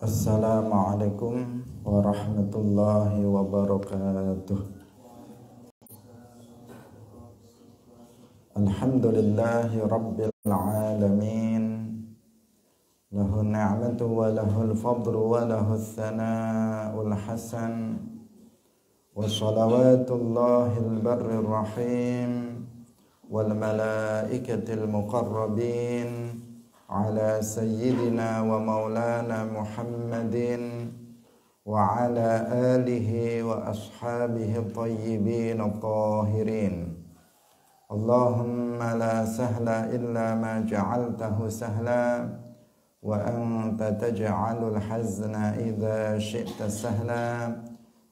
Assalamualaikum warahmatullahi wabarakatuh. Alhamdulillahi rabbil alamin. Lahu ni'matu wa lahul fadlu wa lahul thana'ul hasan. Wa salawatullahil barrir rahim wal malaikatil muqarrabin ala sayyidina wa maulana Muhammadin wa ala alihi wa ashabihi tayyibin at-tahirin. Allahumma la sahla illa ma ja'altahu sahla wa anta taj'alul hazna idza syi'ta sahla.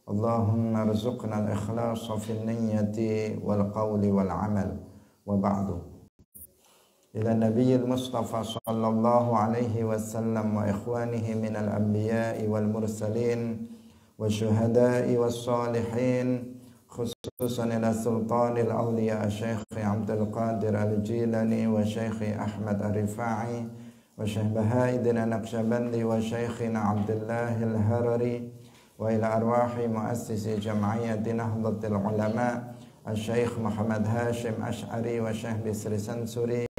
Allahumma arzuqna al-ikhlasa fil niyyati wal qawli wal amal. Wa ba'du. Ila nabiyil mustafa sallallahu alaihi wasallam wa ikhwanihi minal anbiya'i wal mursalin wa syuhada'i was salihin, khususan ila sultanil awliya Syekh Abdul Qadir al-Jilani wa Syekh Ahmad ar-Rifa'i wa Syekh Bahaidin an-Naqsyabandi wa Syekhina Abdullah al-Harari wa ila arwahi muassisi jam'iyyati Nahdlatul Ulama Syekh Muhammad Hashim Ash'ari wa Syekh Bisri Sansuri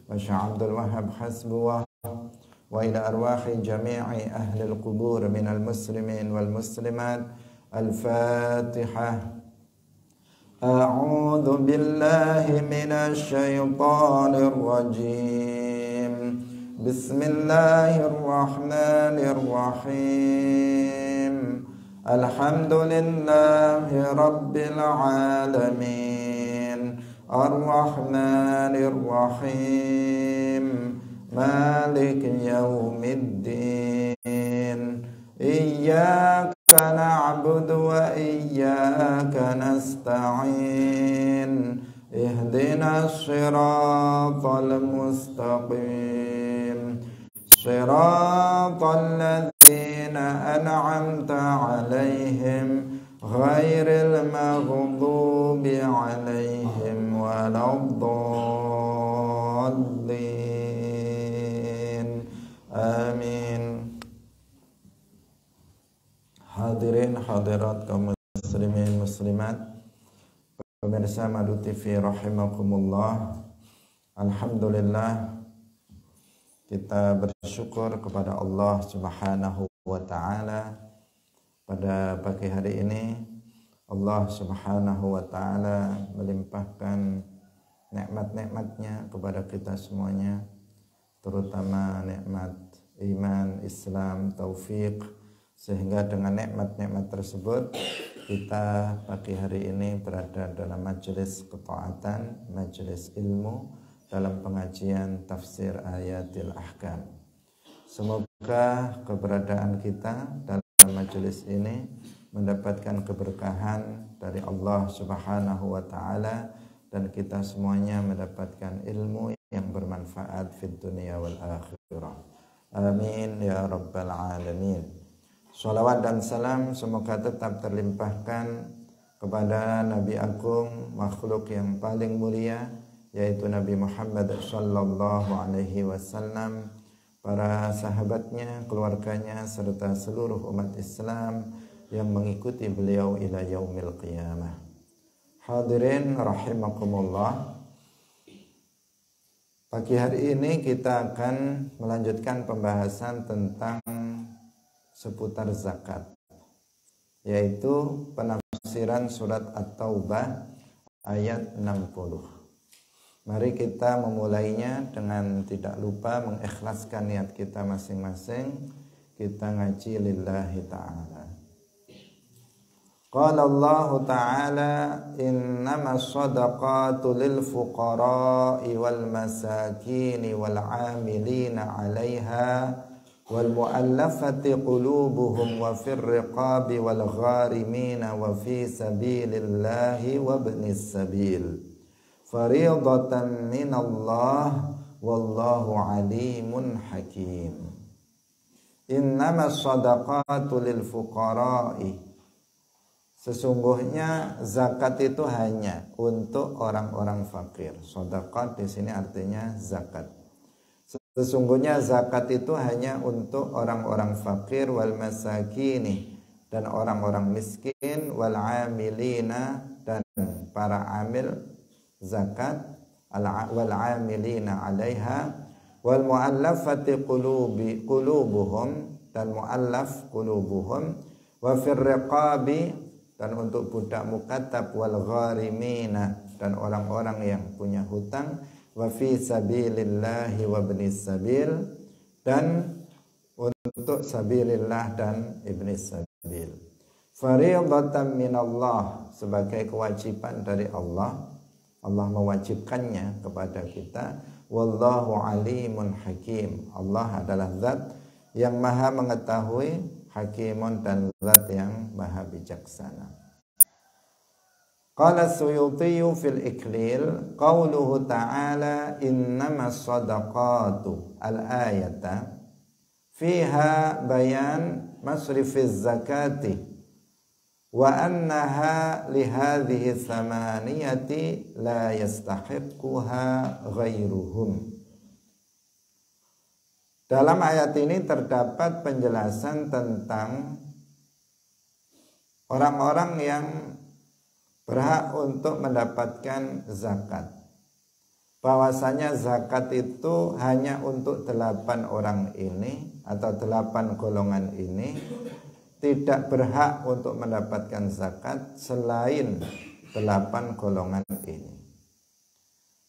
wa Syekh Abdul Wahhab Hasbuwah wa ila arwahi jami'i ahli al-qubur minal muslimin wal muslimat. Al-Fatihah. A'udzu billahi minasy syaithanir rajim. Bismillahirrahmanirrahim. Alhamdulillahi rabbil alamin. Ar-Rahmanir Rahim. Malik yaumiddin. Iyyaka na'budu wa iyyaka nasta'in. Ihdinas siratal mustaqim. Siratal ladzina an'amta 'alaihim ghairil maghdubi 'alaihim waladdallin. Amin. Hadirin hadirat kaum muslimin muslimat, pemirsa Madu TV rahimakumullah. Alhamdulillah, kita bersyukur kepada Allah Subhanahu wa taala. Pada pagi hari ini Allah Subhanahu wa taala melimpahkan nikmat-nikmatnya kepada kita semuanya, terutama nikmat iman, Islam, taufik, sehingga dengan nikmat-nikmat tersebut kita pagi hari ini berada dalam majelis ketaatan, majelis ilmu, dalam pengajian tafsir ayatil ahkam. Semoga keberadaan kita dalam majelis ini mendapatkan keberkahan dari Allah Subhanahu wa taala dan kita semuanya mendapatkan ilmu yang bermanfaat fid dunya wal akhirah. Amin ya rabbal alamin. Shalawat dan salam semoga tetap terlimpahkan kepada Nabi Agung, makhluk yang paling mulia, yaitu Nabi Muhammad sallallahu alaihi wasallam, para sahabatnya, keluarganya, serta seluruh umat Islam yang mengikuti beliau ila yaumil qiyamah. Hadirin rahimakumullah. Pagi hari ini kita akan melanjutkan pembahasan tentang seputar zakat, yaitu penafsiran surat At-Taubah ayat 60. Mari kita memulainya dengan tidak lupa mengikhlaskan niat kita masing-masing. Kita ngaji lillahi ta'ala. Qala Allah ta'ala, innamas shadaqatu lil fuqara'i wal masakini wal 'amilina 'alaiha wal mu'allafati qulubuhum wa fir riqabi wal gharimina wa fi sabilillahi wa ibnis sabil fariidatan minallah wallahu alimun hakim. Innamas shadaqatu lil fuqara'i, sesungguhnya zakat itu hanya untuk orang-orang fakir. Shadaqat di sini artinya zakat. Sesungguhnya zakat itu hanya untuk orang-orang fakir wal masakini, dan orang-orang miskin, wal amilina, dan para amil zakat, wal amilina 'alaiha, wal mu'allafati qulubuhum, dan mu'allaf qulubuhum, wa fir riqabi, dan untuk budak mukatab, wal gharimina, dan orang-orang yang punya hutang, wa fi sabilillahi wa ibnis sabil, dan untuk sabilillah dan ibnis sabil. Fariidatan minallah, sebagai kewajiban dari Allah. Allah mewajibkannya kepada kita. Wallahu alimun hakim. Allah adalah zat yang maha mengetahui, hakimun, dan zat yang maha bijaksana. Qala Suyuti fil Iklil, qauluhu ta'ala innamas sadaqatu al-ayata fiha bayan masrifiz zakati wa annaha lihadhihi thamaniyati la yastahiqquha ghairuhum. Dalam ayat ini terdapat penjelasan tentang orang-orang yang berhak untuk mendapatkan zakat. Bahwasanya zakat itu hanya untuk 8 orang ini atau 8 golongan ini, tidak berhak untuk mendapatkan zakat selain 8 golongan ini.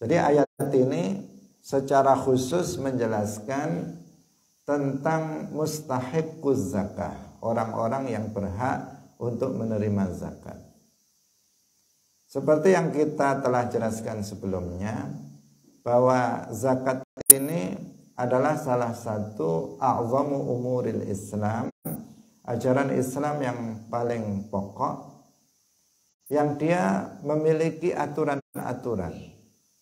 Jadi ayat ini secara khusus menjelaskan tentang mustahiqquz zakah, orang-orang yang berhak untuk menerima zakat. Seperti yang kita telah jelaskan sebelumnya, bahwa zakat ini adalah salah satu a'zamu umuril Islam, ajaran Islam yang paling pokok, yang dia memiliki aturan-aturan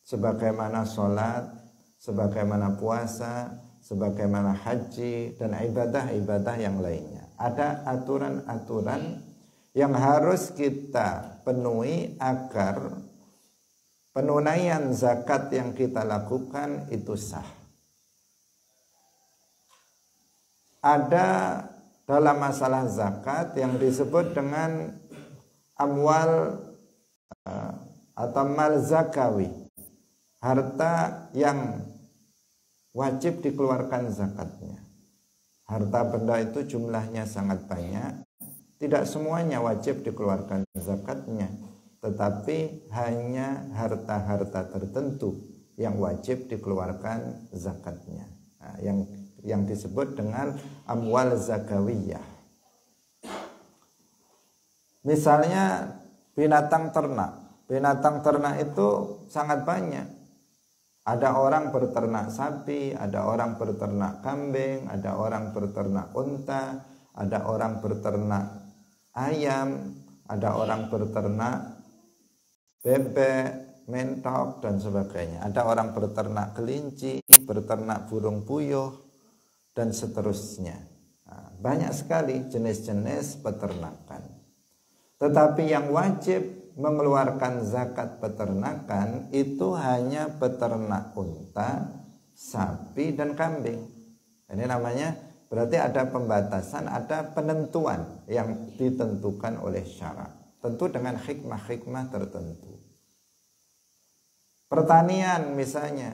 sebagaimana sholat, sebagaimana puasa, sebagaimana haji, dan ibadah-ibadah yang lainnya. Ada aturan-aturan yang harus kita penuhi agar penunaian zakat yang kita lakukan itu sah. Ada dalam masalah zakat yang disebut dengan amwal atau mal zakawi, harta yang wajib dikeluarkan zakatnya. Harta benda itu jumlahnya sangat banyak, tidak semuanya wajib dikeluarkan zakatnya, tetapi hanya harta-harta tertentu yang wajib dikeluarkan zakatnya. Nah, yang disebut dengan amwal zakawiyah. Misalnya binatang ternak. Binatang ternak itu sangat banyak. Ada orang berternak sapi, ada orang berternak kambing, ada orang berternak unta, ada orang berternak ayam, ada orang berternak bebek, mentok, dan sebagainya. Ada orang berternak kelinci, berternak burung puyuh, dan seterusnya. Nah, banyak sekali jenis-jenis peternakan. Tetapi yang wajib mengeluarkan zakat peternakan itu hanya peternak unta, sapi, dan kambing. Ini namanya berarti ada pembatasan, ada penentuan yang ditentukan oleh syarak. Tentu dengan hikmah-hikmah tertentu. Pertanian misalnya,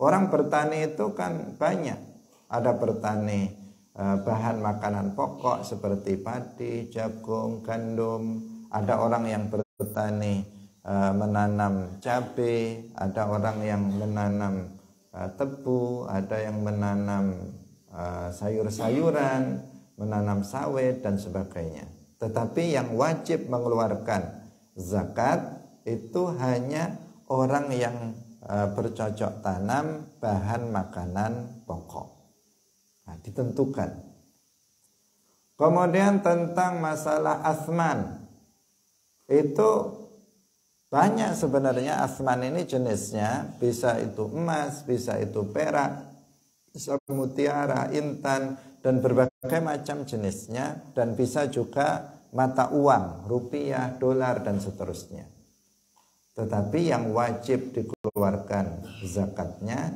orang bertani itu kan banyak. Ada bertani bahan makanan pokok seperti padi, jagung, gandum. Ada orang yang bertani menanam cabai, ada orang yang menanam tebu, ada yang menanam sayur-sayuran, menanam sawit, dan sebagainya. Tetapi yang wajib mengeluarkan zakat itu hanya orang yang bercocok tanam bahan makanan pokok. Nah, ditentukan. Kemudian tentang masalah asman, itu banyak sebenarnya. Asman ini jenisnya, bisa itu emas, bisa itu perak, bisa mutiara, intan, dan berbagai macam jenisnya, dan bisa juga mata uang, rupiah, dolar, dan seterusnya. Tetapi yang wajib dikeluarkan zakatnya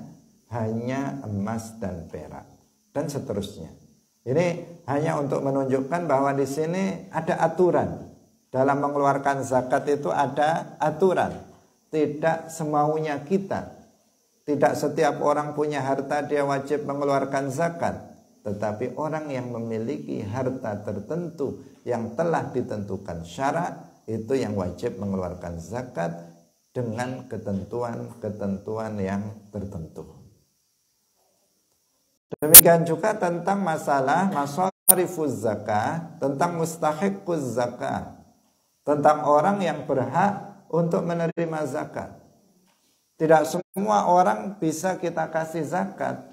hanya emas dan perak, dan seterusnya. Ini hanya untuk menunjukkan bahwa di sini ada aturan. Dalam mengeluarkan zakat itu ada aturan. Tidak semaunya kita. Tidak setiap orang punya harta dia wajib mengeluarkan zakat. Tetapi orang yang memiliki harta tertentu yang telah ditentukan syarak, itu yang wajib mengeluarkan zakat dengan ketentuan-ketentuan yang tertentu. Demikian juga tentang masalah masarifuz zakah, tentang mustahiquz zakah, tentang orang yang berhak untuk menerima zakat. Tidak semua orang bisa kita kasih zakat.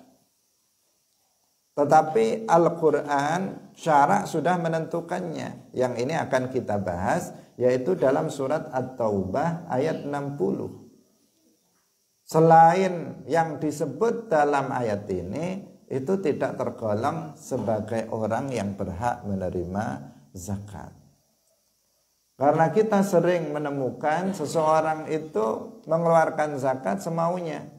Tetapi Al-Quran syarak sudah menentukannya. Yang ini akan kita bahas, yaitu dalam surat At-Taubah ayat 60. Selain yang disebut dalam ayat ini, itu tidak tergolong sebagai orang yang berhak menerima zakat. Karena kita sering menemukan seseorang itu mengeluarkan zakat semaunya.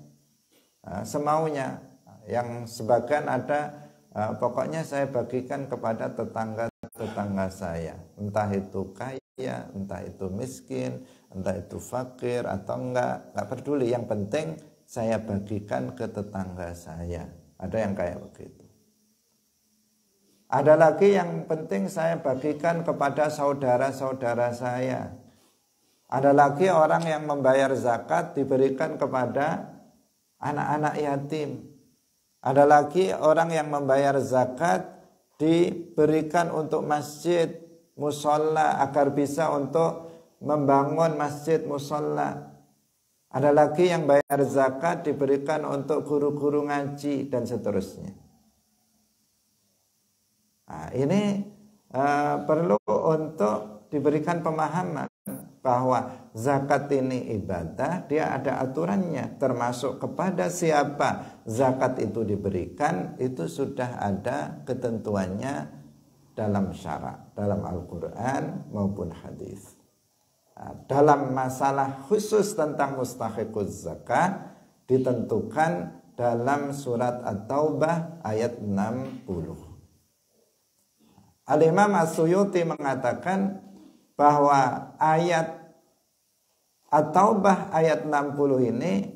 Semaunya. Yang sebagian ada, pokoknya saya bagikan kepada tetangga-tetangga saya. Entah itu kaya, entah itu miskin, entah itu fakir atau enggak peduli. Yang penting saya bagikan ke tetangga saya. Ada yang kayak begitu. Ada lagi yang penting saya bagikan kepada saudara-saudara saya. Ada lagi orang yang membayar zakat diberikan kepada anak-anak yatim. Ada lagi orang yang membayar zakat diberikan untuk masjid, musola, agar bisa untuk membangun masjid, musola. Ada lagi yang bayar zakat diberikan untuk guru-guru ngaji dan seterusnya. Nah, ini perlu untuk diberikan pemahaman bahwa zakat ini ibadah, dia ada aturannya, termasuk kepada siapa zakat itu diberikan, itu sudah ada ketentuannya dalam syarak, dalam Al-Quran maupun hadis. Dalam masalah khusus tentang mustahiquz zakah ditentukan dalam surat At-Taubah ayat 60. Al-Imam As-Suyuti mengatakan bahwa ayat At-Taubah ayat 60 ini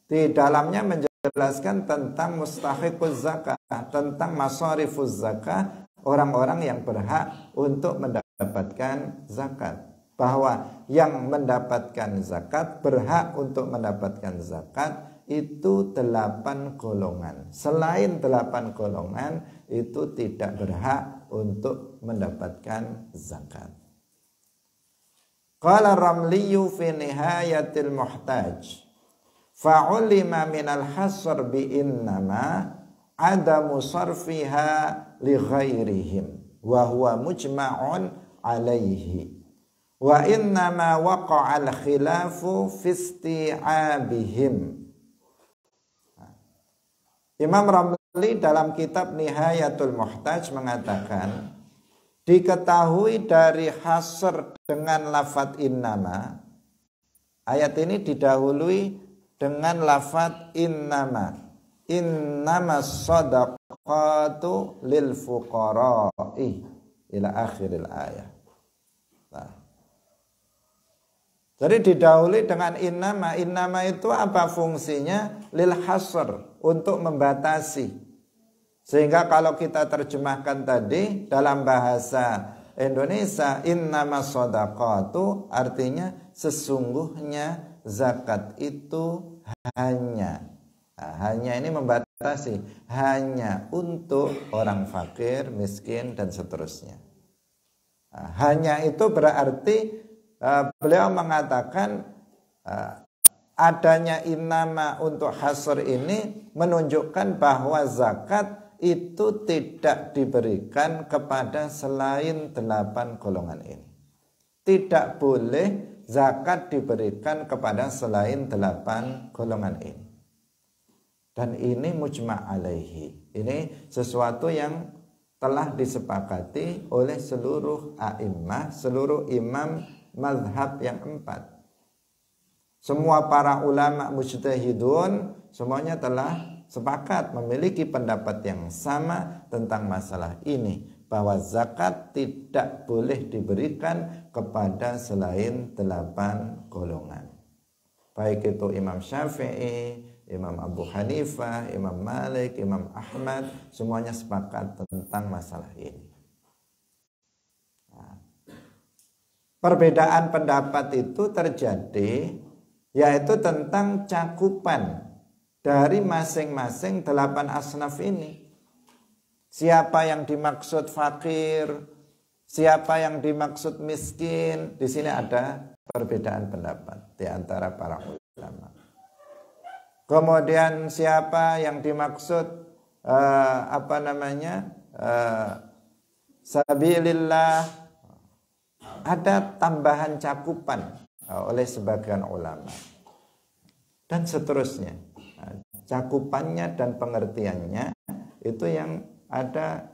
di dalamnya menjelaskan tentang mustahiquz zakah, tentang masarifuz zakah, orang-orang yang berhak untuk mendapatkan zakat. Bahwa yang mendapatkan zakat, berhak untuk mendapatkan zakat, itu 8 golongan. Selain 8 golongan, itu tidak berhak untuk mendapatkan zakat. Qala Ramliyu fi nihayatil muhtaj, fa'ulima minal hasr bi innama adamu sarfiha li ghairihim wa huwa mujma'un alaihi. Wa innama waqa'al khilafu fi isti'abihim. Imam Ramli dalam kitab Nihayatul Muhtaj mengatakan, diketahui dari hasr dengan lafadz innama. Ayat ini didahului dengan lafadz innama. Innama sadaqatu lil fuqara'i ila akhiril ayat. Nah, jadi didahului dengan innama. Innama itu apa fungsinya? Lil hasr, untuk membatasi. Sehingga kalau kita terjemahkan tadi dalam bahasa Indonesia, innama shadaqatu artinya sesungguhnya zakat itu hanya. Nah, hanya ini membatasi, hanya untuk orang fakir, miskin dan seterusnya. Nah, hanya itu berarti beliau mengatakan adanya innama untuk hasr ini menunjukkan bahwa zakat itu tidak diberikan kepada selain 8 golongan ini. Tidak boleh zakat diberikan kepada selain 8 golongan ini. Dan ini mujma' alaihi. Ini sesuatu yang telah disepakati oleh seluruh a'immah, seluruh imam mazhab yang 4. Semua para ulama mujtahidun semuanya telah sepakat memiliki pendapat yang sama tentang masalah ini, bahwa zakat tidak boleh diberikan kepada selain 8 golongan. Baik itu Imam Syafi'i, Imam Abu Hanifah, Imam Malik, Imam Ahmad, semuanya sepakat tentang masalah ini. Nah, perbedaan pendapat itu terjadi yaitu tentang cakupan dari masing-masing 8 asnaf ini. Siapa yang dimaksud fakir, siapa yang dimaksud miskin, di sini ada perbedaan pendapat di antara para ulama. Kemudian siapa yang dimaksud sabilillah, ada tambahan cakupan oleh sebagian ulama. Dan seterusnya. Cakupannya dan pengertiannya itu yang ada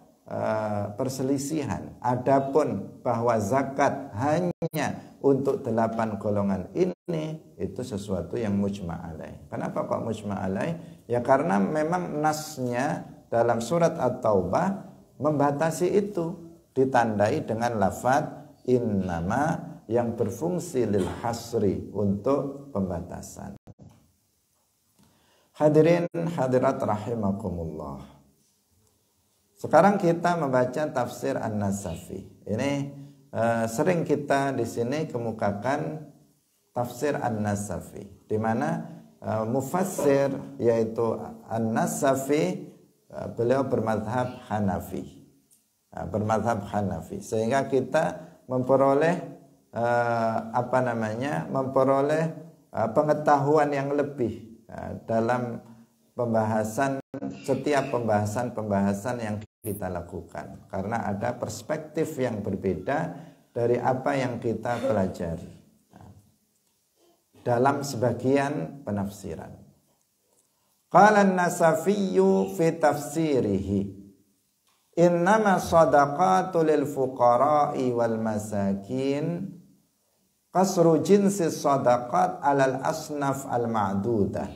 perselisihan. Adapun bahwa zakat hanya untuk 8 golongan ini, itu sesuatu yang mujma' alaih. Kenapa kok mujma' alaih? Ya karena memang nasnya dalam surat At-Taubah membatasi itu, ditandai dengan lafadz innama yang berfungsi lil hasri, untuk pembatasan. Hadirin hadirat rahimakumullah. Sekarang kita membaca tafsir An-Nasafi. Ini sering kita di sini kemukakan tafsir An-Nasafi, di mana mufassir yaitu An-Nasafi beliau bermadhab Hanafi. Bermadhab Hanafi, sehingga kita memperoleh memperoleh pengetahuan yang lebih dalam setiap pembahasan yang kita lakukan, karena ada perspektif yang berbeda dari apa yang kita pelajari dalam sebagian penafsiran. Qala an-Nasafiyyu fi tafsirihi innama shadaqatu lil fuqara'i wal masakin qasru jinsi shadaqat alal asnaf al ma'dudah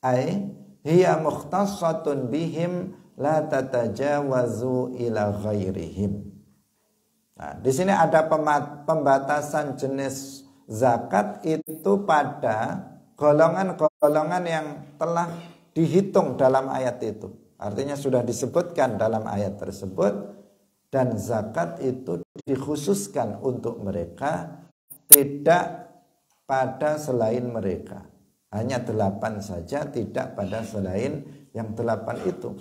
ay hiya mukhtassatun bihim la tatajawazu ila ghairihim. Nah, di sini ada pembatasan jenis zakat itu pada golongan-golongan yang telah dihitung dalam ayat itu. Artinya sudah disebutkan dalam ayat tersebut, dan zakat itu dikhususkan untuk mereka, tidak pada selain mereka. Hanya 8 saja, tidak pada selain yang 8 itu.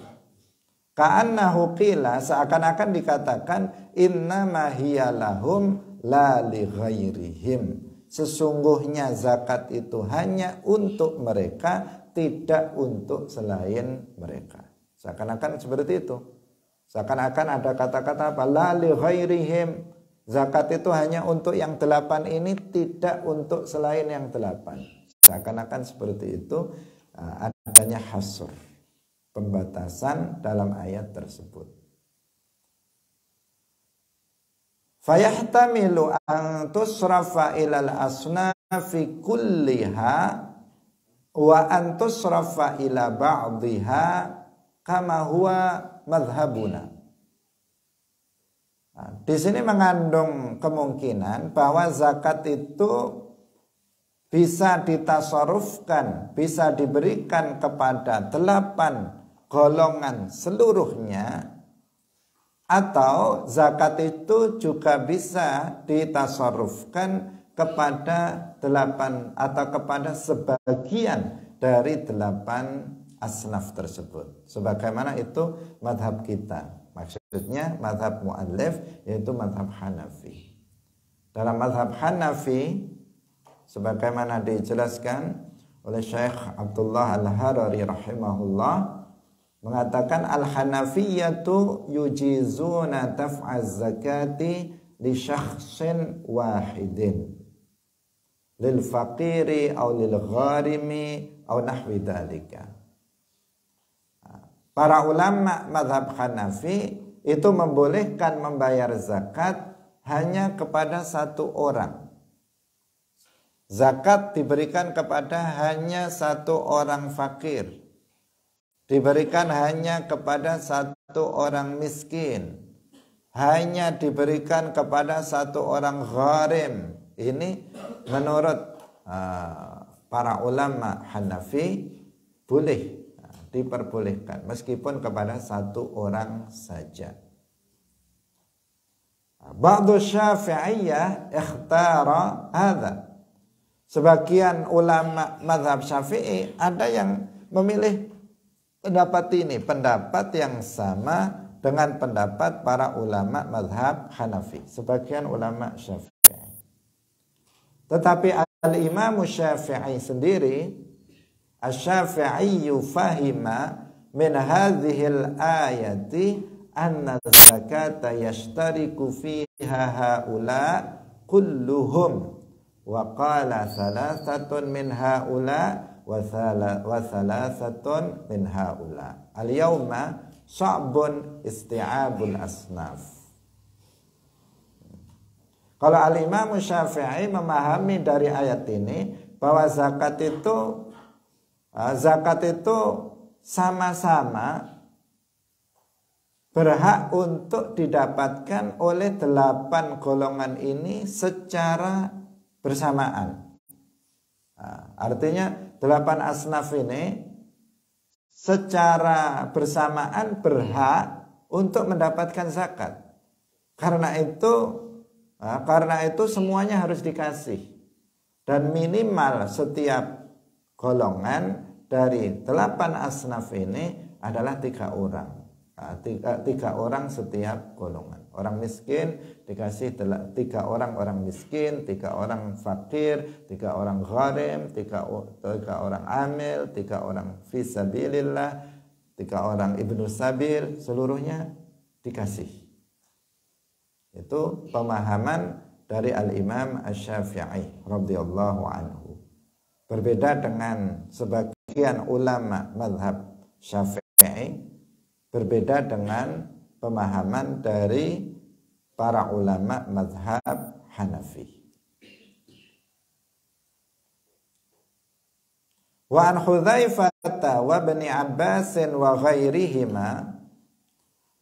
Ka'annahu qila, seakan-akan dikatakan innama hiya lahum la li ghairihim. Sesungguhnya zakat itu hanya untuk mereka, tidak untuk selain mereka. Seakan-akan seperti itu. Seakan-akan ada kata-kata apa? La li ghairihim. Zakat itu hanya untuk yang 8 ini, tidak untuk selain yang 8. Seakan-akan seperti itu, adanya hasr, pembatasan dalam ayat tersebut. Fayahtamilu an tusrafa ilal asnafi kulliha wa an tusrafa ila ba'dhiha kama huwa madhhabuna. Nah, di sini mengandung kemungkinan bahwa zakat itu bisa ditasarufkan, bisa diberikan kepada 8 golongan seluruhnya, atau zakat itu juga bisa ditasarufkan kepada 8 atau kepada sebagian dari 8 asnaf tersebut. Sebagaimana itu madhab kita. Maksudnya madhab mu'allif, yaitu madhab Hanafi. Dalam madhab Hanafi, sebagaimana dijelaskan oleh Syekh Abdullah Al-Harari rahimahullah, mengatakan al-Hanafiyyatu yujizuna taf'az zakati li syakhsin wahidin lil faqiri aw lil gharimi aw nahwi dzalika. Para ulama mazhab Hanafi itu membolehkan membayar zakat hanya kepada 1 orang, Zakat diberikan kepada hanya satu orang fakir, diberikan hanya kepada satu orang miskin, hanya diberikan kepada satu orang gharim. Ini menurut para ulama Hanafi boleh, diperbolehkan meskipun kepada satu orang saja. Ba'du Syafi'iyah ikhtara hadza. Sebagian ulama mazhab Syafi'i ada yang memilih pendapat ini, pendapat yang sama dengan pendapat para ulama mazhab Hanafi, sebagian ulama Syafi'i. Tetapi al-Imam Syafi'i sendiri, Asy-Syafi'i fahima min hadhil ayati anna zakata yashtariku fiha haula kulluhum wa qala salasatun min haula wa salasatun min haula. Al-yawma sya'bun isti'abul asnaf. Kalau Al-Imam Syafi'i memahami dari ayat ini bahwa zakat itu sama-sama berhak untuk didapatkan oleh 8 golongan ini secara bersamaan. Artinya 8 asnaf ini secara bersamaan berhak untuk mendapatkan zakat. Karena itu semuanya harus dikasih. Dan minimal setiap golongan dari 8 asnaf ini adalah 3 orang. 3 orang setiap golongan. Orang miskin dikasih 3 orang miskin, 3 orang fakir, 3 orang gharim, 3 orang amil, 3 orang fisabilillah, 3 orang ibnu sabil, seluruhnya dikasih. Itu pemahaman dari Al-Imam Asy-Syafi'i radhiyallahu anhu. Berbeda dengan sebagian ulama mazhab Syafi'i, berbeda dengan pemahaman dari para ulama mazhab Hanafi. Wa an Hudzaifah wa Ibnu Abbas wa ghairihima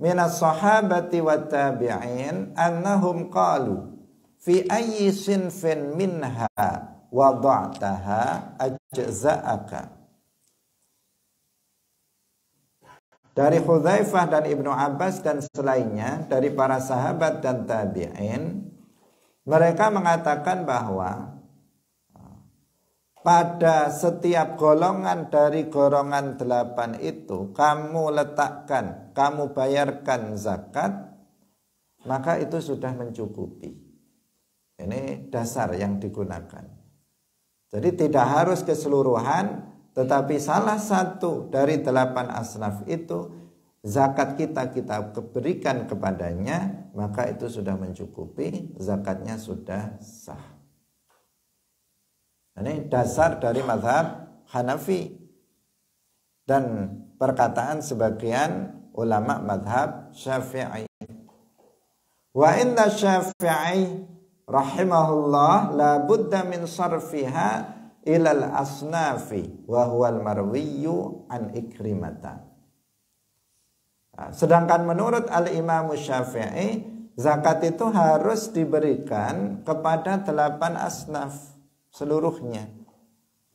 min as-sahabati wat tabi'in annahum qalu fi ayyi sinfin minha wada'taha ajza'aka. Dari Hudzaifah dan Ibnu Abbas dan selainnya dari para sahabat dan tabi'in, mereka mengatakan bahwa pada setiap golongan dari golongan 8 itu kamu letakkan, kamu bayarkan zakat, maka itu sudah mencukupi. Ini dasar yang digunakan. Jadi tidak harus keseluruhan, tetapi salah satu dari 8 asnaf itu zakat kita berikan kepadanya, maka itu sudah mencukupi, zakatnya sudah sah. Ini dasar dari mazhab Hanafi dan perkataan sebagian ulama mazhab Syafi'i. Wa inna Syafi'i rahimahullah la budda min sarfiha ilal asnafi wa huwal marwiyu an Ikrimata. Sedangkan menurut Al-Imam Syafi'i, zakat itu harus diberikan kepada 8 asnaf seluruhnya,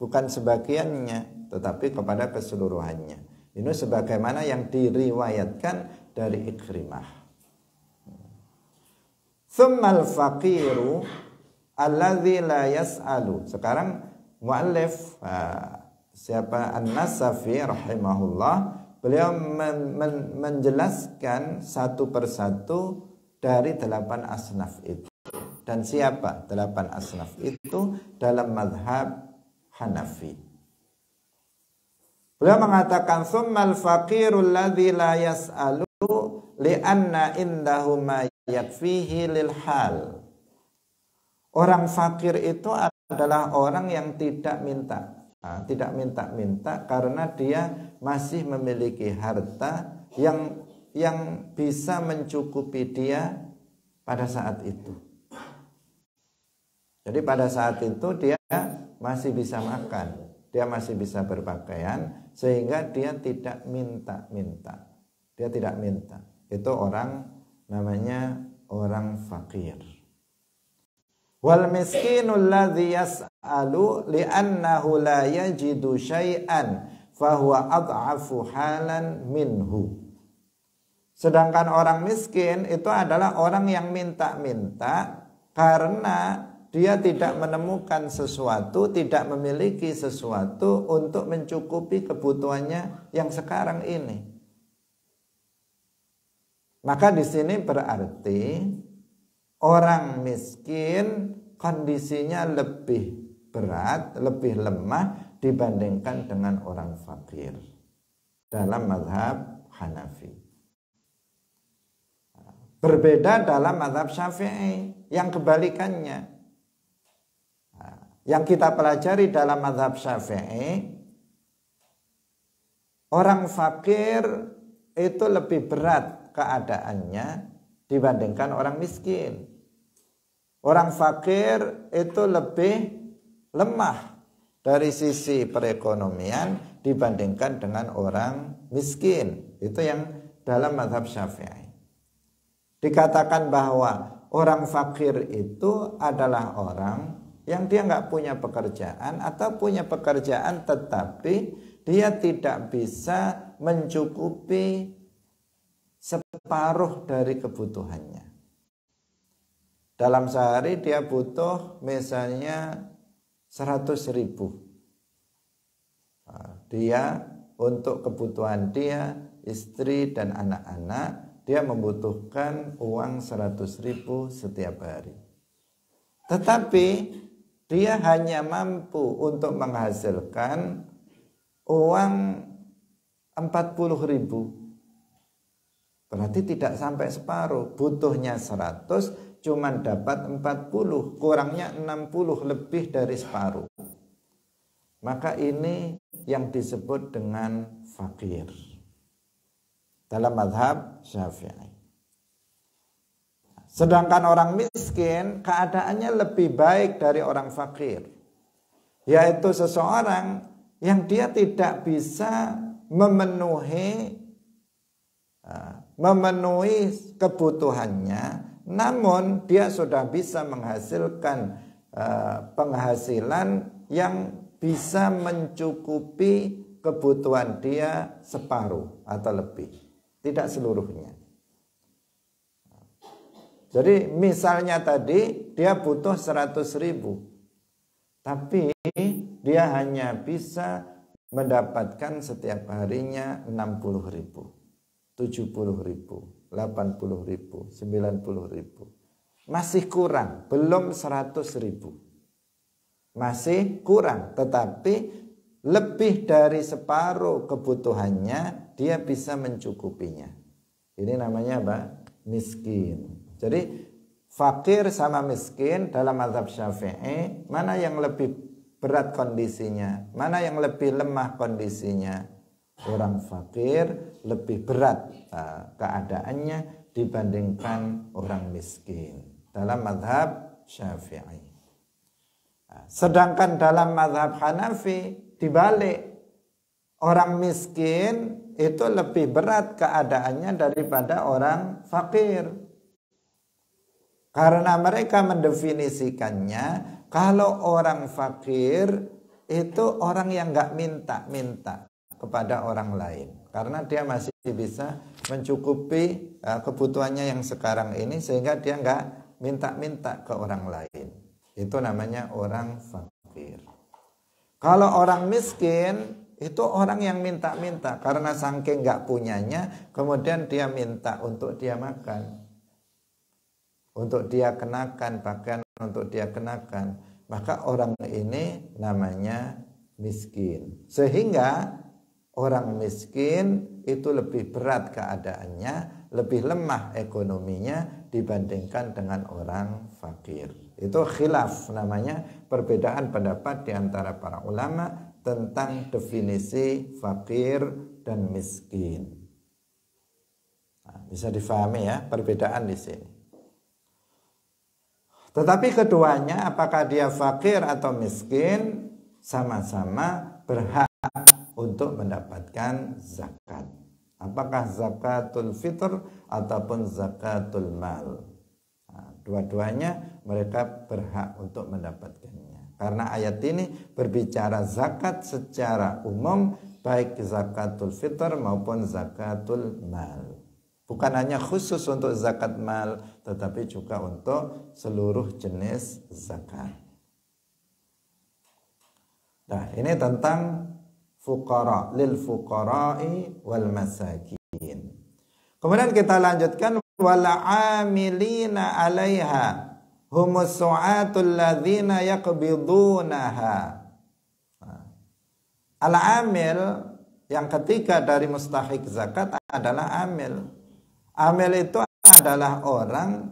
bukan sebagiannya, tetapi kepada keseluruhannya. Ini sebagaimana yang diriwayatkan dari Ikrimah. Tsummal faqiru alladzi la yas'alu. Sekarang muallif siapa An-Nasafi rahimahullah, beliau menjelaskan satu persatu dari 8 asnaf itu. Dan siapa 8 asnaf itu dalam mazhab Hanafi. Beliau mengatakan tsummal faqirul ladzi la yas'alu li'anna indahu ma yakfihi lil hal. Orang fakir itu adalah orang yang tidak minta, tidak minta-minta karena dia masih memiliki harta yang bisa mencukupi dia pada saat itu. Jadi pada saat itu dia masih bisa makan, dia masih bisa berpakaian, sehingga dia tidak minta-minta. Dia tidak minta. Itu orang namanya orang fakir. Wal miskinul ladzi yas'alu li'annahu la yajidu syai'an fahuwa ad'afu halan minhu. Sedangkan orang miskin itu adalah orang yang minta-minta karena dia tidak menemukan sesuatu, tidak memiliki sesuatu untuk mencukupi kebutuhannya yang sekarang ini. Maka di sini berarti orang miskin kondisinya lebih berat, lebih lemah dibandingkan dengan orang fakir dalam mazhab Hanafi. Berbeda dalam mazhab Syafi'i yang kebalikannya. Yang kita pelajari dalam mazhab Syafi'i, orang fakir itu lebih berat keadaannya dibandingkan orang miskin. Orang fakir itu lebih lemah dari sisi perekonomian dibandingkan dengan orang miskin. Itu yang dalam mazhab Syafi'i. Dikatakan bahwa orang fakir itu adalah orang yang dia nggak punya pekerjaan atau punya pekerjaan tetapi dia tidak bisa mencukupi separuh dari kebutuhannya. Dalam sehari dia butuh misalnya 100.000. Dia untuk kebutuhan dia, istri dan anak-anak, dia membutuhkan uang 100.000 setiap hari. Tetapi dia hanya mampu untuk menghasilkan uang 40.000. Berarti tidak sampai separuh. Butuhnya 100, cuman dapat 40, kurangnya 60, lebih dari separuh. Maka ini yang disebut dengan fakir dalam mazhab Syafi'i. Sedangkan orang miskin keadaannya lebih baik dari orang fakir, yaitu seseorang yang dia tidak bisa memenuhi kebutuhannya, namun dia sudah bisa menghasilkan penghasilan yang bisa mencukupi kebutuhan dia separuh atau lebih. Tidak seluruhnya. Jadi misalnya tadi dia butuh 100.000, tapi dia hanya bisa mendapatkan setiap harinya 60.000, 70.000, 80.000, 90.000. Masih kurang, belum 100.000. Masih kurang, tetapi lebih dari separuh kebutuhannya dia bisa mencukupinya. Ini namanya apa? Miskin. Jadi fakir sama miskin dalam mazhab Syafi'i, mana yang lebih berat kondisinya, mana yang lebih lemah kondisinya? Orang fakir lebih berat keadaannya dibandingkan orang miskin dalam mazhab Syafi'i. Sedangkan dalam mazhab Hanafi dibalik, orang miskin itu lebih berat keadaannya daripada orang fakir. Karena mereka mendefinisikannya, kalau orang fakir itu orang yang nggak minta-minta kepada orang lain. Karena dia masih bisa mencukupi kebutuhannya yang sekarang ini, sehingga dia nggak minta-minta ke orang lain. Itu namanya orang fakir. Kalau orang miskin itu orang yang minta-minta karena saking nggak punyanya, kemudian dia minta untuk dia makan, untuk dia kenakan, pakaian untuk dia kenakan. Maka orang ini namanya miskin. Sehingga orang miskin itu lebih berat keadaannya, lebih lemah ekonominya dibandingkan dengan orang fakir. Itu khilaf, namanya perbedaan pendapat di antara para ulama tentang definisi fakir dan miskin. Nah, bisa difahami ya perbedaan di sini. Tetapi keduanya, apakah dia fakir atau miskin, sama-sama berhak untuk mendapatkan zakat. Apakah zakatul fitr ataupun zakatul mal. Nah, dua-duanya mereka berhak untuk mendapatkannya. Karena ayat ini berbicara zakat secara umum, baik zakatul fitr maupun zakatul mal. Bukan hanya khusus untuk zakat mal, tetapi juga untuk seluruh jenis zakat. Nah, ini tentang fuqara, lil fuqara'i wal masakin. Kemudian kita lanjutkan, wal 'amilina 'alaiha humus su'atul ladzina yaqbidunaha. Al-amil yang ketiga dari mustahik zakat adalah amil. Amil itu adalah orang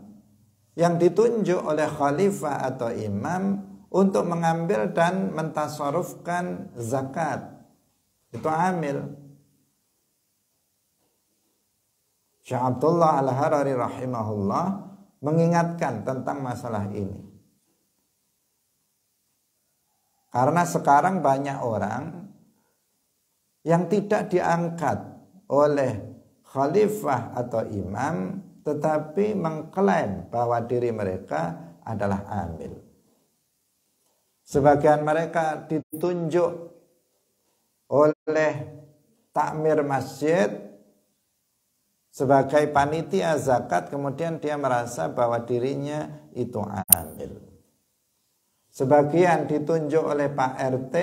yang ditunjuk oleh khalifah atau imam untuk mengambil dan mentasarufkan zakat. Itu amil. Syekh Abdullah Al-Harari rahimahullah mengingatkan tentang masalah ini. Karena sekarang banyak orang yang tidak diangkat oleh khalifah atau imam, tetapi mengklaim bahwa diri mereka adalah amil. Sebagian mereka ditunjuk oleh takmir masjid sebagai panitia zakat, kemudian dia merasa bahwa dirinya itu amil. Sebagian ditunjuk oleh Pak RT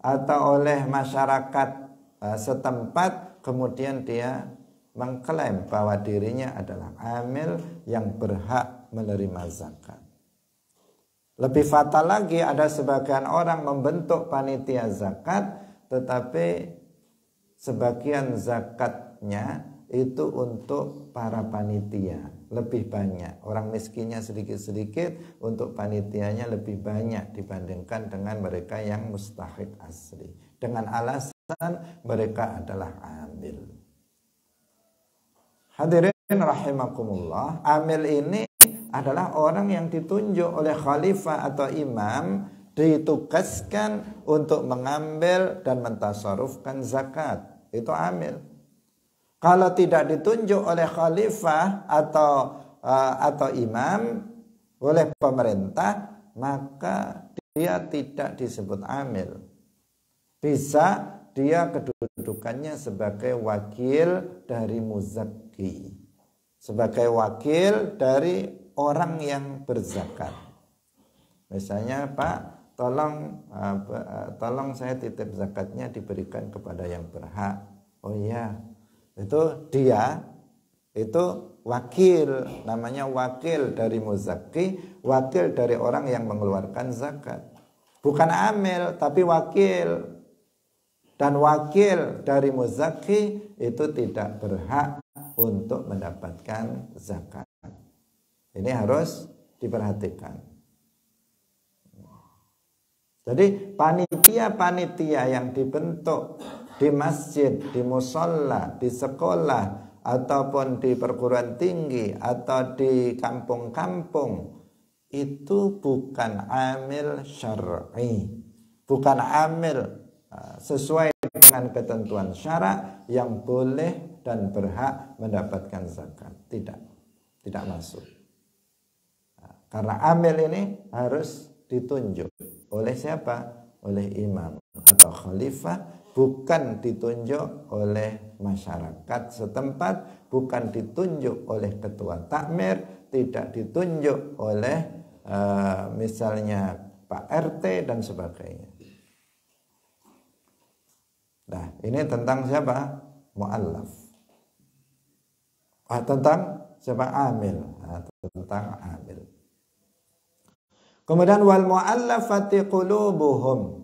atau oleh masyarakat setempat, kemudian dia mengklaim bahwa dirinya adalah amil yang berhak menerima zakat. Lebih fatal lagi, ada sebagian orang membentuk panitia zakat, tetapi sebagian zakatnya itu untuk para panitia lebih banyak. Orang miskinnya sedikit-sedikit, untuk panitianya lebih banyak dibandingkan dengan mereka yang mustahik asli, dengan alasan mereka adalah amil. Hadirin rahimakumullah, amil ini adalah orang yang ditunjuk oleh khalifah atau imam, ditugaskan untuk mengambil dan mentasarufkan zakat. Itu amil. Kalau tidak ditunjuk oleh khalifah atau imam, oleh pemerintah, maka dia tidak disebut amil. Bisa dia kedudukannya sebagai wakil dari muzakki, sebagai wakil dari orang yang berzakat. Misalnya, Pak, tolong saya titip zakatnya diberikan kepada yang berhak. Oh iya, itu dia, itu wakil, namanya wakil dari muzakki, wakil dari orang yang mengeluarkan zakat. Bukan amil, tapi wakil. Dan wakil dari muzakki itu tidak berhak untuk mendapatkan zakat. Ini harus diperhatikan. Jadi panitia-panitia yang dibentuk di masjid, di musola, di sekolah, ataupun di perguruan tinggi, atau di kampung-kampung, itu bukan amil syar'i, bukan amil sesuai dengan ketentuan syarak yang boleh dan berhak mendapatkan zakat. Tidak masuk. Karena amil ini harus ditunjuk oleh siapa? Oleh imam atau khalifah, bukan ditunjuk oleh masyarakat setempat, bukan ditunjuk oleh ketua takmir, tidak ditunjuk oleh misalnya Pak RT dan sebagainya. Nah, ini tentang siapa? Mu'allaf. Tentang siapa? Amil. Tentang amil. Kemudian wal mu'allafati qulubuhum.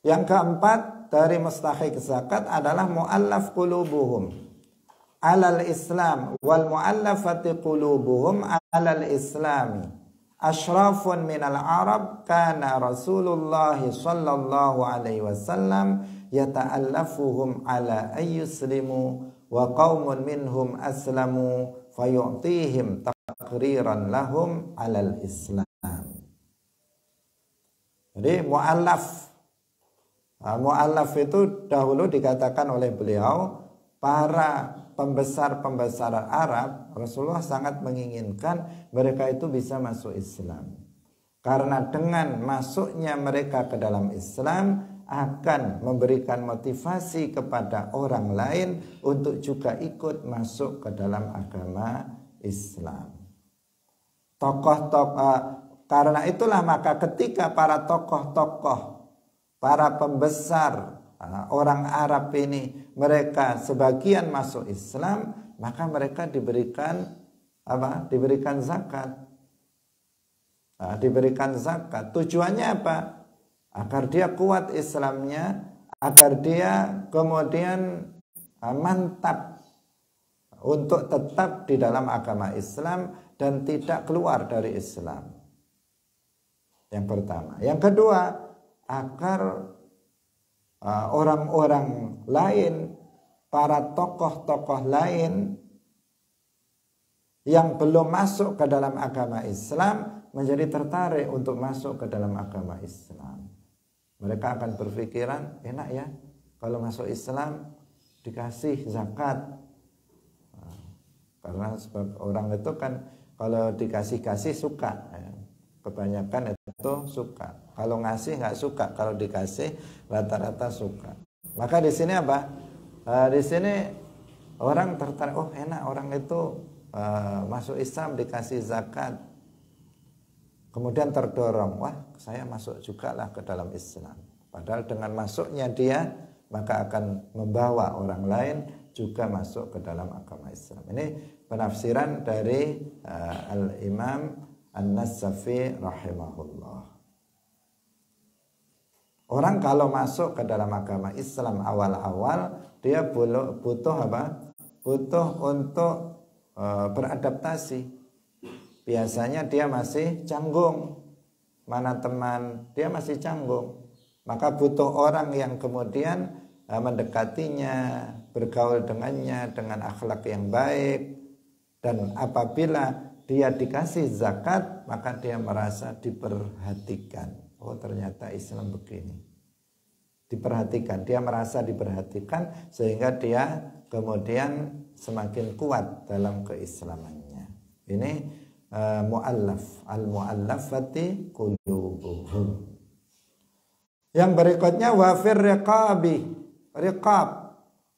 Yang keempat dari mustahik zakat adalah mu'allaf qulubuhum alal Islam, wal mu'allafati qulubuhum alal Islami. Ashrafun minal Arab kana Rasulullah sallallahu alaihi wasallam yata'allafuhum ala ayyuslimu wa qaumun minhum aslamu fayu'tihim taqriran lahum 'alal Islam. Jadi mu'allaf itu dahulu dikatakan oleh beliau, para pembesar-pembesar Arab, Rasulullah sangat menginginkan mereka itu bisa masuk Islam. Karena dengan masuknya mereka ke dalam Islam akan memberikan motivasi kepada orang lain untuk juga ikut masuk ke dalam agama Islam. Karena itulah maka ketika para tokoh-tokoh, para pembesar orang Arab ini, mereka sebagian masuk Islam, maka mereka diberikan diberikan zakat. Diberikan zakat. Tujuannya apa? Agar dia kuat Islamnya, agar dia kemudian mantap untuk tetap di dalam agama Islam dan tidak keluar dari Islam. Yang pertama. Yang kedua, agar orang-orang lain, para tokoh-tokoh lain yang belum masuk ke dalam agama Islam menjadi tertarik untuk masuk ke dalam agama Islam. Mereka akan berpikiran, enak ya kalau masuk Islam dikasih zakat. Karena sebab orang itu kan kalau dikasih-kasih suka, kebanyakan itu suka. Kalau ngasih nggak suka, kalau dikasih rata-rata suka. Maka di sini apa? Di sini orang tertarik, oh enak orang itu masuk Islam dikasih zakat. Kemudian terdorong, wah saya masuk juga lah ke dalam Islam. Padahal dengan masuknya dia, maka akan membawa orang lain juga masuk ke dalam agama Islam. Ini penafsiran dari Al-Imam An-Nasafi rahimahullah. Orang kalau masuk ke dalam agama Islam awal-awal, dia butuh apa? Butuh untuk beradaptasi. Biasanya dia masih canggung. Mana teman, dia masih canggung. Maka butuh orang yang kemudian mendekatinya, bergaul dengannya dengan akhlak yang baik. Dan apabila dia dikasih zakat, maka dia merasa diperhatikan. Oh ternyata Islam begini. Diperhatikan, dia merasa diperhatikan sehingga dia kemudian semakin kuat dalam keislamannya. Ini mu'allaf, al-mu'allafati qulubuhum. Yang berikutnya wafir riqabi, riqab.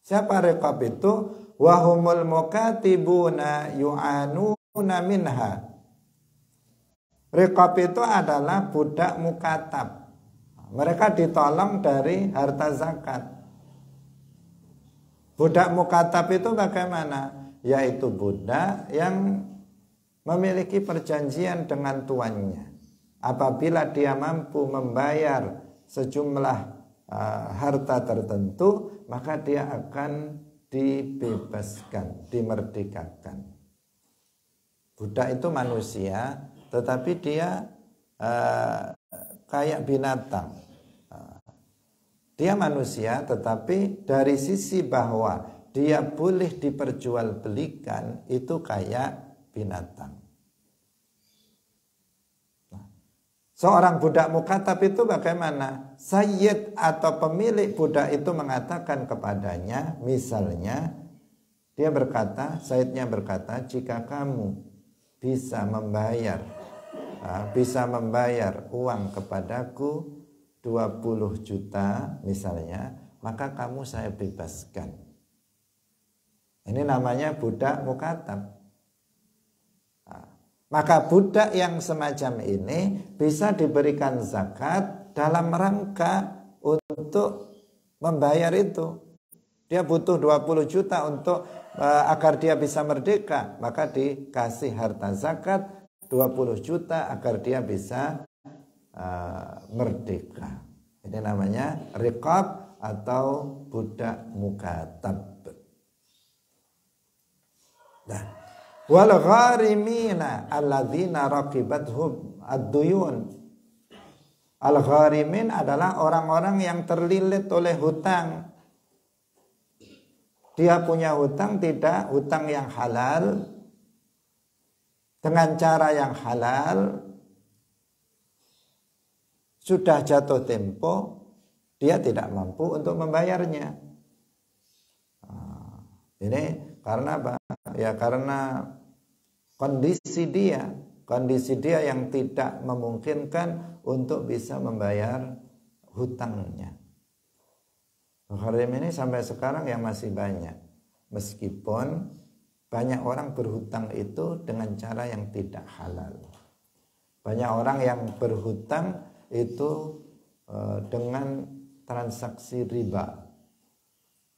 Siapa riqab itu? Wahumul mukatibuna yu'anuna minha. Riqab itu adalah budak mukatab. Mereka ditolong dari harta zakat. Budak mukatab itu bagaimana? Yaitu budak yang memiliki perjanjian dengan tuannya. Apabila dia mampu membayar sejumlah harta tertentu, maka dia akan dibebaskan, dimerdekakan. Budak itu manusia, tetapi dia kayak binatang. Dia manusia, tetapi dari sisi bahwa dia boleh diperjualbelikan, itu kayak binatang. Seorang budak mukatab itu bagaimana? Sayyid atau pemilik budak itu mengatakan kepadanya, misalnya dia berkata, sayyidnya berkata, jika kamu bisa membayar uang kepadaku 20 juta misalnya, maka kamu saya bebaskan. Ini namanya budak mukatab. Maka budak yang semacam ini bisa diberikan zakat dalam rangka untuk membayar itu. Dia butuh 20 juta untuk agar dia bisa merdeka, maka dikasih harta zakat 20 juta agar dia bisa merdeka. Ini namanya riqab atau budak mukatab. Nah, wal gharimina alladzina raqibathum ad-duyun. Al-gharimin adalah orang-orang yang terlilit oleh hutang. Dia punya hutang, tidak hutang yang halal, dengan cara yang halal, sudah jatuh tempo, dia tidak mampu untuk membayarnya. Ini karena apa? Ya karena kondisi dia yang tidak memungkinkan untuk bisa membayar hutangnya. Gharim ini sampai sekarang ya masih banyak. Meskipun banyak orang berhutang itu dengan cara yang tidak halal. Banyak orang yang berhutang itu dengan transaksi riba.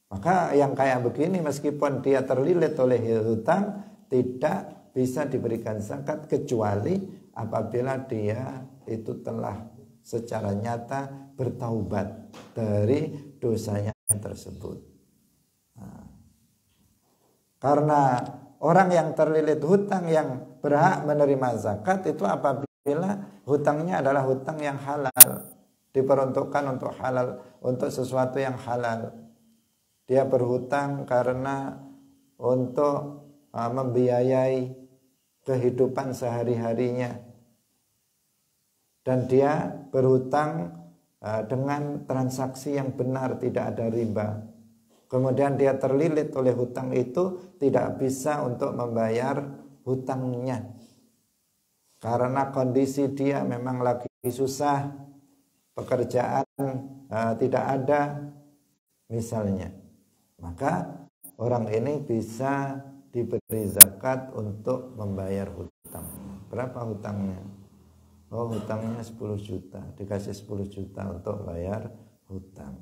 Maka yang kayak begini meskipun dia terlilit oleh hutang tidak bisa diberikan zakat kecuali apabila dia itu telah secara nyata bertaubat dari dosanya tersebut. Karena orang yang terlilit hutang yang berhak menerima zakat itu apabila hutangnya adalah hutang yang halal, diperuntukkan untuk halal, untuk sesuatu yang halal. Dia berhutang karena untuk membiayai kehidupan sehari-harinya. Dan dia berhutang dengan transaksi yang benar, tidak ada riba. Kemudian dia terlilit oleh hutang itu, tidak bisa untuk membayar hutangnya. Karena kondisi dia memang lagi susah, pekerjaan tidak ada misalnya. Maka orang ini bisa diberi zakat untuk membayar hutang. Berapa hutangnya? Oh, hutangnya 10 juta. Dikasih 10 juta untuk bayar hutang.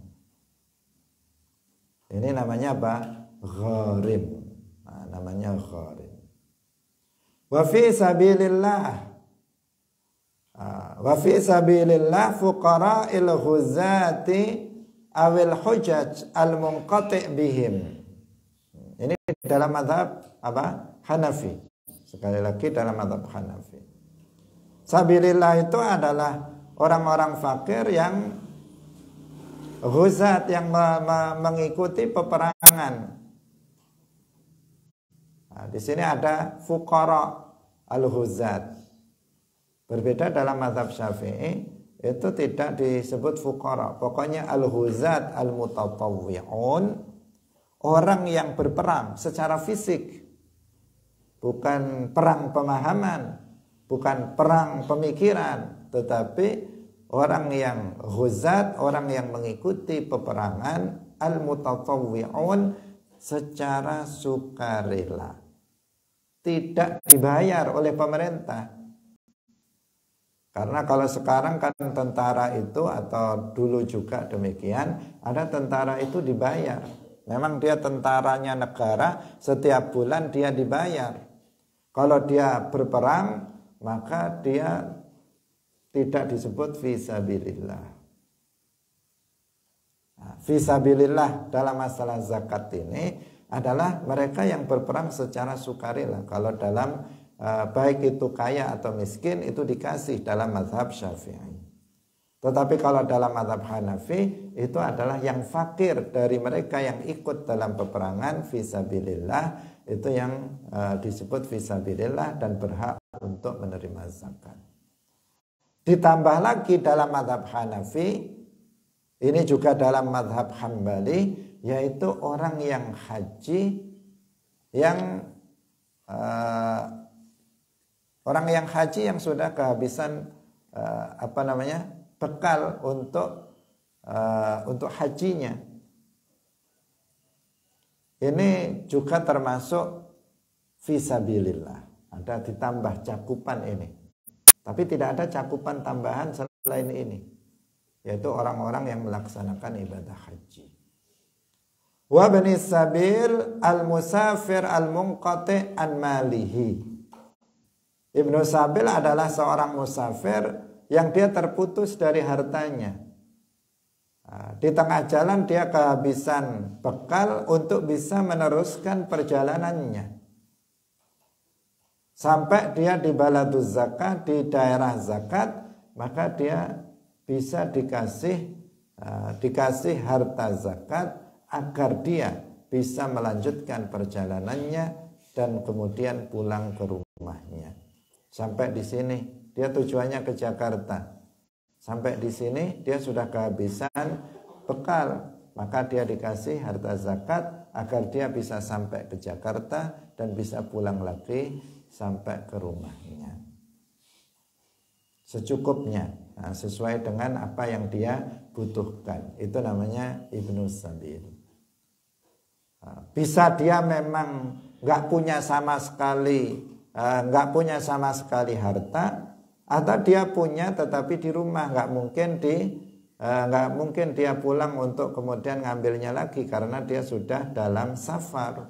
Ini namanya apa? Gharim. Namanya gharim. Wa fi sabilillah. Wa fi sabilillah fuqara'il ghuzati awil hujaj al-munqati' bihim. Ini dalam mazhab apa? Hanafi. Sekali lagi dalam mazhab Hanafi. Sabilillah itu adalah orang-orang fakir yang ghuzat, yang mengikuti peperangan. Nah, di sini ada fuqara al-ghuzat. Berbeda dalam mazhab Syafi'i. Itu tidak disebut fuqara. Pokoknya al-ghuzat al-mutatawwi'un, orang yang berperang secara fisik. Bukan perang pemahaman, bukan perang pemikiran, tetapi orang yang ghuzat, orang yang mengikuti peperangan, al-mutatawwi'un, secara sukarela. Tidak dibayar oleh pemerintah. Karena kalau sekarang kan tentara itu, atau dulu juga demikian, ada tentara itu dibayar. Memang dia tentaranya negara, setiap bulan dia dibayar. Kalau dia berperang, maka dia tidak disebut fisabilillah. Nah, fisabilillah dalam masalah zakat ini adalah mereka yang berperang secara sukarela. Kalau dalam baik itu kaya atau miskin, itu dikasih dalam mazhab Syafi'i. Tetapi kalau dalam mazhab Hanafi, itu adalah yang fakir dari mereka yang ikut dalam peperangan fisabilillah, itu yang disebut fisabilillah dan berhak untuk menerima zakat. Ditambah lagi dalam mazhab Hanafi, ini juga dalam mazhab Hambali, yaitu orang yang haji, yang orang yang haji yang sudah kehabisan bekal untuk hajinya. Ini juga termasuk fisabilillah. Ada ditambah cakupan ini. Tapi tidak ada cakupan tambahan selain ini, yaitu orang-orang yang melaksanakan ibadah haji. Wa bani sabil al-musafir al-munqati' an malihi. Ibnu Sabil adalah seorang musafir yang dia terputus dari hartanya. Di tengah jalan dia kehabisan bekal untuk bisa meneruskan perjalanannya. Sampai dia di baladuz zakat, di daerah zakat, maka dia bisa dikasih harta zakat agar dia bisa melanjutkan perjalanannya dan kemudian pulang ke rumahnya. Sampai di sini dia tujuannya ke Jakarta. Sampai di sini dia sudah kehabisan bekal, maka dia dikasih harta zakat agar dia bisa sampai ke Jakarta dan bisa pulang lagi sampai ke rumahnya secukupnya, sesuai dengan apa yang dia butuhkan. Itu namanya Ibnu Sabil. Bisa dia memang nggak punya sama sekali harta, atau dia punya tetapi di rumah nggak mungkin dia pulang untuk kemudian ngambilnya lagi karena dia sudah dalam safar.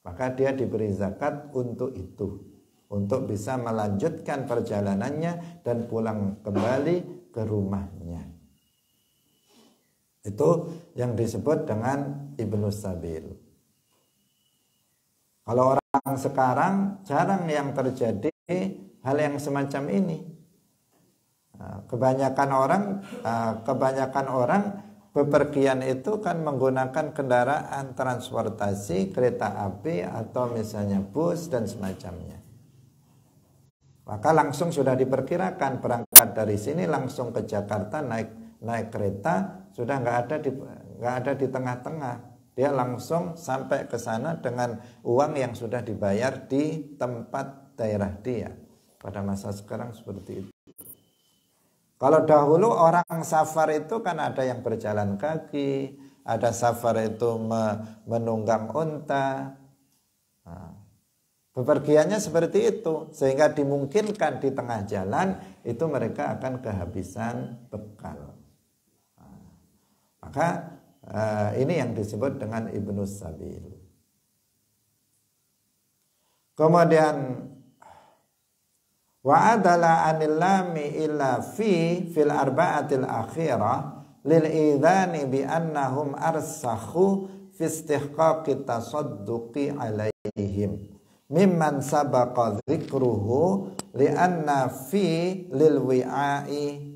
Maka dia diberi zakat untuk itu, untuk bisa melanjutkan perjalanannya dan pulang kembali ke rumahnya. Itu yang disebut dengan Ibnu Sabil. Kalau orang sekarang jarang yang terjadi hal yang semacam ini. Kebanyakan orang bepergian itu kan menggunakan kendaraan transportasi, kereta api atau misalnya bus dan semacamnya. Maka langsung sudah diperkirakan berangkat dari sini langsung ke Jakarta naik kereta, sudah nggak ada di tengah-tengah. Dia langsung sampai ke sana dengan uang yang sudah dibayar di tempat daerah dia. Pada masa sekarang seperti itu. Kalau dahulu orang safar itu kan ada yang berjalan kaki, ada safar itu menunggang unta. Bepergiannya seperti itu, sehingga dimungkinkan di tengah jalan itu mereka akan kehabisan bekal. Maka ini yang disebut dengan Ibnu Sabil. Kemudian wa adala anil lami illa fil arba'atil akhirah lil idhani bi annahum arsakhu fi istihqaqi tasadduqi alaihim mimman sabaqa dzikruhu li anna fi lil wi'ai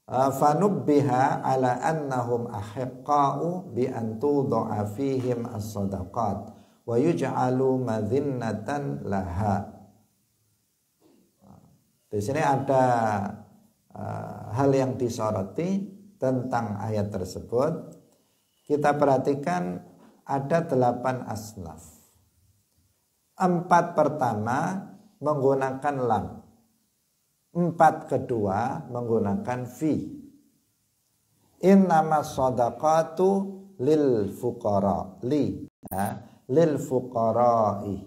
fanubbiha ala annahum ahiqqa'u bi an tudha'a fihim as-sadaqat wa yuj'alu madhinnatan laha. Di sini ada hal yang disoroti tentang ayat tersebut. Kita perhatikan ada 8 asnaf. 4 pertama menggunakan lam, 4 kedua menggunakan fi. Innama shadaqatu lil fuqara lil fuqara'i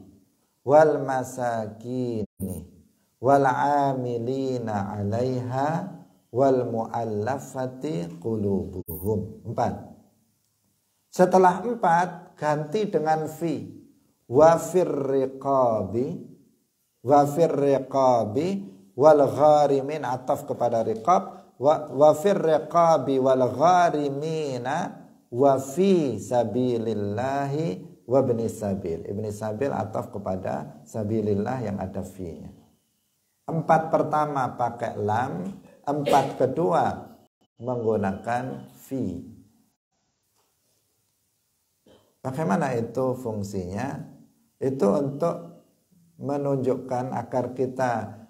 wal masakini wal amilina 'alaiha wal mu'allafati qulubuhum. 4. Setelah 4 ganti dengan fi. Wa fir riqabi wal gharimin, ataf kepada riqab, wa fir riqabi wal gharimina wa fi sabilillahi wa ibni sabil. Ibni sabil ataf kepada sabilillah yang ada fi-nya. 4 pertama pakai lam, 4 kedua menggunakan fi. Bagaimana itu fungsinya? Itu untuk menunjukkan agar kita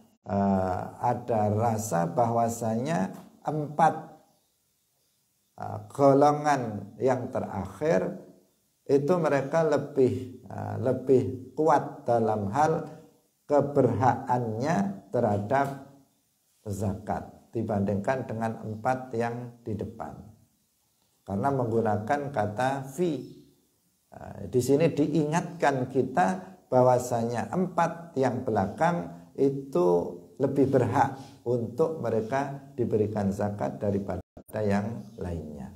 ada rasa bahwasanya 4 golongan yang terakhir itu mereka lebih kuat dalam hal keberhakannya terhadap zakat dibandingkan dengan 4 yang di depan, karena menggunakan kata fi. Di sini diingatkan kita bahwasanya 4 yang belakang itu lebih berhak untuk mereka diberikan zakat daripada yang lainnya.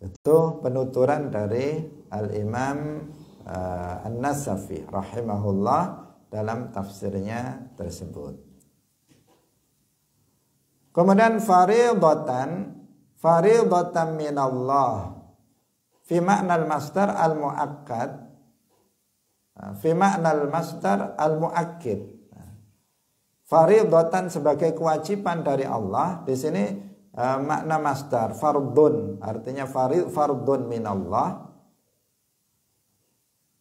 Itu penuturan dari Al-Imam An-Nasafi rahimahullah dalam tafsirnya tersebut. Kemudian faridatan minallah fi ma'nal masdar al-mu'akkad, fi ma'nal masdar al-mu'akkid. Faridatan sebagai kewajiban dari Allah. Di sini makna masdar fardun, artinya fardun minallah.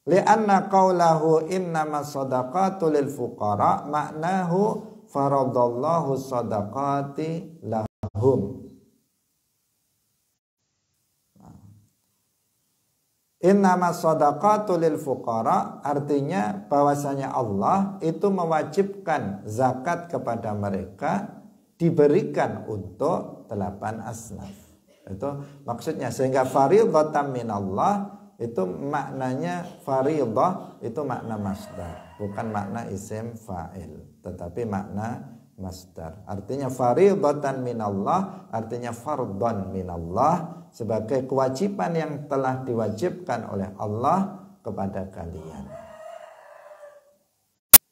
Li'anna qawlahu innama sadaqatu lil fuqara maknahu faradallahu sadaqati lahum. Innama sadaqatu lil fuqara artinya bahwasanya Allah itu mewajibkan zakat kepada mereka diberikan untuk 8 asnaf. Itu maksudnya, sehingga fariidatan minallah itu maknanya fariidah itu makna masdar, bukan makna isim fa'il, tetapi makna masdar. Artinya fariidatan minallah artinya fardhan minallah, sebagai kewajiban yang telah diwajibkan oleh Allah kepada kalian.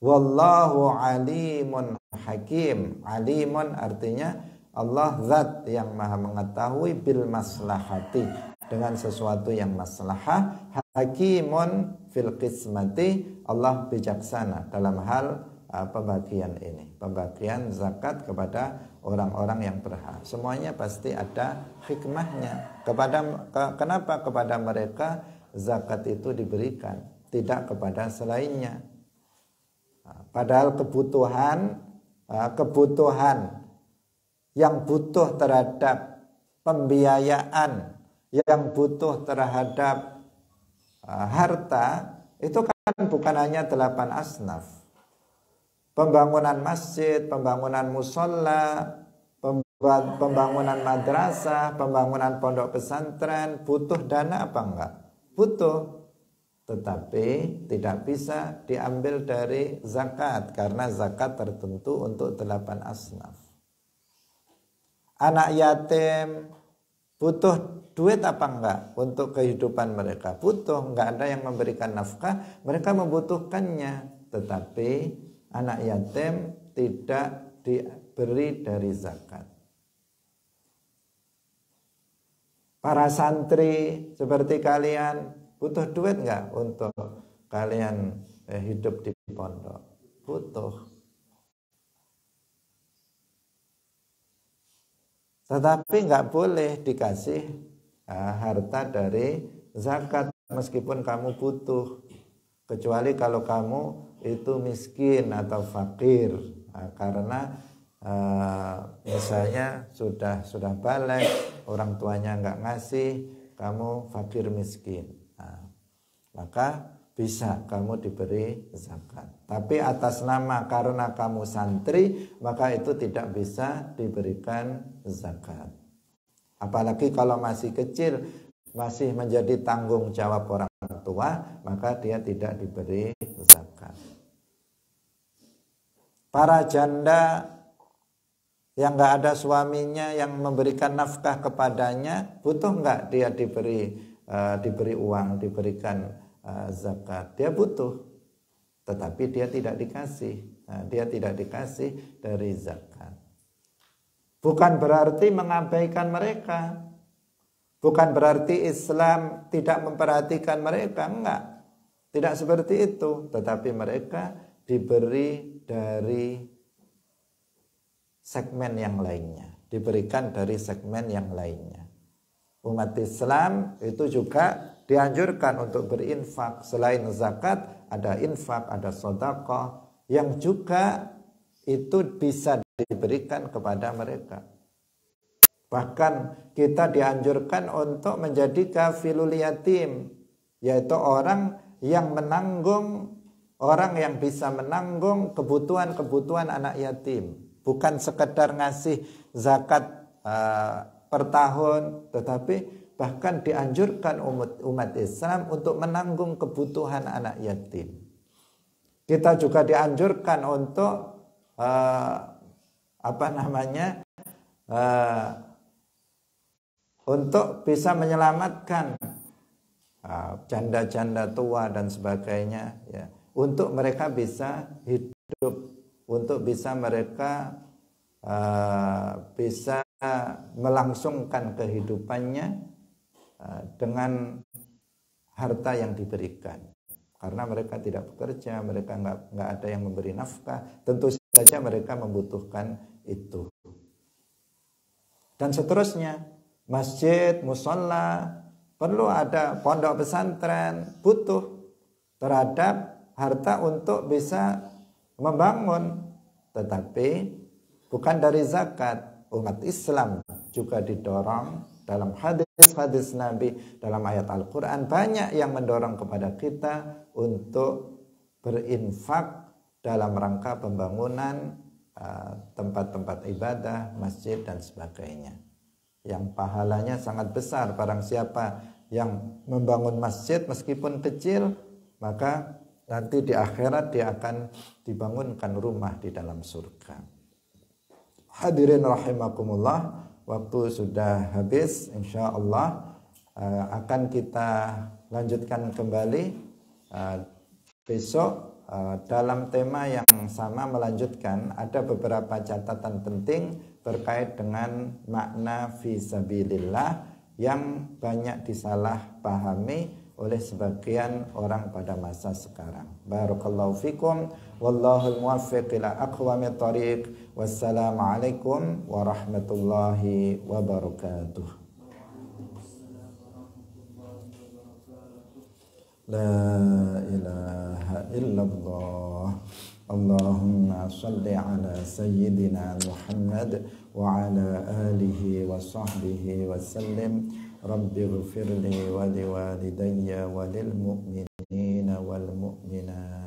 Wallahu alimun hakim. Alimun artinya Allah zat yang maha mengetahui bil maslahati, dengan sesuatu yang maslahah. Hakimun fil qismati, Allah bijaksana dalam hal pembagian ini, pembagian zakat kepada orang-orang yang berhak. Semuanya pasti ada hikmahnya. Kenapa kepada mereka zakat itu diberikan, tidak kepada selainnya? Padahal kebutuhan yang butuh terhadap pembiayaan, yang butuh terhadap harta, itu kan bukan hanya 8 asnaf. Pembangunan masjid, pembangunan musola, pembangunan madrasah, pembangunan pondok pesantren, butuh dana apa enggak? Butuh. Tetapi tidak bisa diambil dari zakat, karena zakat tertentu untuk 8 asnaf. Anak yatim butuh duit apa enggak untuk kehidupan mereka? Butuh, enggak ada yang memberikan nafkah, mereka membutuhkannya. Tetapi anak yatim tidak diberi dari zakat. Para santri seperti kalian butuh duit enggak untuk kalian hidup di pondok? Butuh. Tetapi enggak boleh dikasih harta dari zakat meskipun kamu butuh, kecuali kalau kamu itu miskin atau fakir, karena misalnya sudah balik, orang tuanya enggak ngasih, kamu fakir miskin, maka bisa kamu diberi zakat. Tapi atas nama karena kamu santri, maka itu tidak bisa diberikan zakat. Apalagi kalau masih kecil, masih menjadi tanggung jawab orang tua, maka dia tidak diberi zakat. Para janda yang nggak ada suaminya yang memberikan nafkah kepadanya, butuh nggak dia diberi uang, diberikan zakat? Dia butuh, tetapi dia tidak dikasih. Dia tidak dikasih dari zakat. Bukan berarti mengabaikan mereka, bukan berarti Islam tidak memperhatikan mereka, enggak. Tidak seperti itu, tetapi mereka diberi dari segmen yang lainnya, diberikan dari segmen yang lainnya. Umat Islam itu juga dianjurkan untuk berinfak. Selain zakat, ada infak, ada sedekah yang juga itu bisa diberikan kepada mereka. Bahkan kita dianjurkan untuk menjadi kafilul yatim, yaitu orang yang menanggung, orang yang bisa menanggung kebutuhan-kebutuhan anak yatim. Bukan sekedar ngasih zakat per tahun, tetapi bahkan dianjurkan umat Islam untuk menanggung kebutuhan anak yatim. Kita juga dianjurkan untuk untuk bisa menyelamatkan janda-janda tua dan sebagainya, ya, untuk mereka bisa hidup, untuk bisa mereka bisa melangsungkan kehidupannya dengan harta yang diberikan. Karena mereka tidak bekerja, mereka nggak ada yang memberi nafkah, tentu saja mereka membutuhkan itu. Dan seterusnya, masjid, musola, perlu ada pondok pesantren, butuh. terhadap harta untuk bisa membangun, tetapi bukan dari zakat. Umat Islam juga didorong dalam hadis-hadis Nabi, dalam ayat Al-Quran, banyak yang mendorong kepada kita untuk berinfak dalam rangka pembangunan tempat-tempat ibadah, masjid dan sebagainya, yang pahalanya sangat besar. Barang siapa yang membangun masjid meskipun kecil, maka nanti di akhirat dia akan dibangunkan rumah di dalam surga. Hadirin rahimakumullah, waktu sudah habis. Insya Allah akan kita lanjutkan kembali besok dalam tema yang sama, melanjutkan. Ada beberapa catatan penting terkait dengan makna fisabilillah yang banyak disalahpahami oleh sebagian orang pada masa sekarang. Barakallahu fikum, wallahul muwaffiq ila aqwamit thariq. Wassalamualaikum warahmatullahi wabarakatuh. La ilaha illallah. Allahumma salli ala sayyidina Muhammad wa ala alihi wa sahbihi wa sallim. Rabbi ghfirli wa liwalidayya wa lil mu'minina wal mu'minat.